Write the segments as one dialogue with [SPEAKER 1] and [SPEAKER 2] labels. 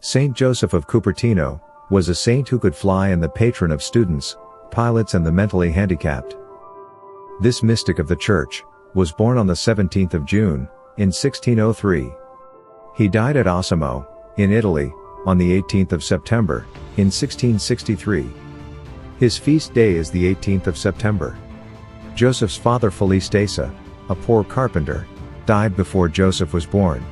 [SPEAKER 1] Saint Joseph of Cupertino was a saint who could fly and the patron of students, pilots and the mentally handicapped. This mystic of the Church was born on the 17th of June, in 1603. He died at Osimo, in Italy, on the 18th of September, in 1663. His feast day is the 18th of September. Joseph's father Felice Dasa, a poor carpenter, died before Joseph was born.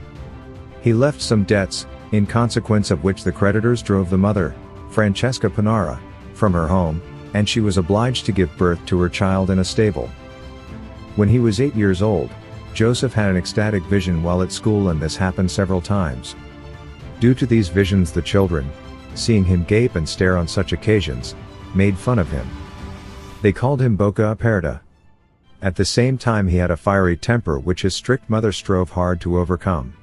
[SPEAKER 1] He left some debts, in consequence of which the creditors drove the mother, Francesca Panara, from her home, and she was obliged to give birth to her child in a stable. When he was 8 years old, Joseph had an ecstatic vision while at school, and this happened several times. Due to these visions, the children, seeing him gape and stare on such occasions, made fun of him. They called him Boca Aperta. At the same time, he had a fiery temper which his strict mother strove hard to overcome.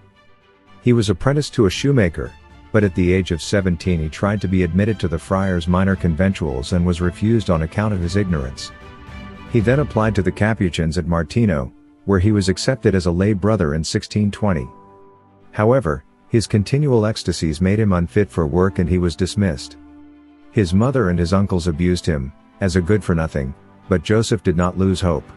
[SPEAKER 1] He was apprenticed to a shoemaker, but at the age of 17 he tried to be admitted to the friars' minor conventuals and was refused on account of his ignorance. He then applied to the Capuchins at Martino, where he was accepted as a lay brother in 1620. However, his continual ecstasies made him unfit for work and he was dismissed. His mother and his uncles abused him, as a good-for-nothing, but Joseph did not lose hope.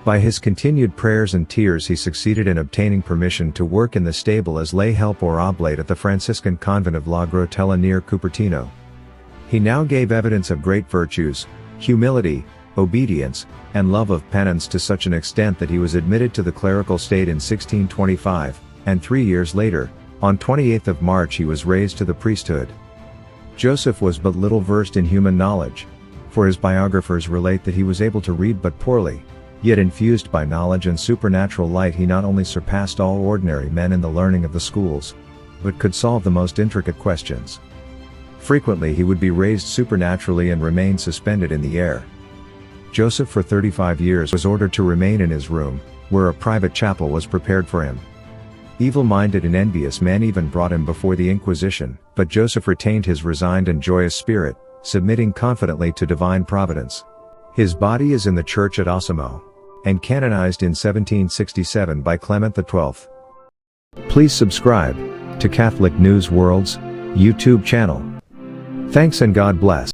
[SPEAKER 1] By his continued prayers and tears he succeeded in obtaining permission to work in the stable as lay help or oblate at the Franciscan convent of La Grotella near Cupertino. He now gave evidence of great virtues, humility, obedience, and love of penance to such an extent that he was admitted to the clerical state in 1625, and 3 years later, on 28th of March, he was raised to the priesthood. Joseph was but little versed in human knowledge, for his biographers relate that he was able to read but poorly. Yet infused by knowledge and supernatural light, he not only surpassed all ordinary men in the learning of the schools, but could solve the most intricate questions. Frequently he would be raised supernaturally and remain suspended in the air. Joseph for 35 years was ordered to remain in his room, where a private chapel was prepared for him. Evil-minded and envious men even brought him before the Inquisition, but Joseph retained his resigned and joyous spirit, submitting confidently to divine providence. His body is in the church at Osimo, and canonized in 1767 by Clement XII. Please subscribe to Catholic News World's YouTube channel. Thanks and God bless.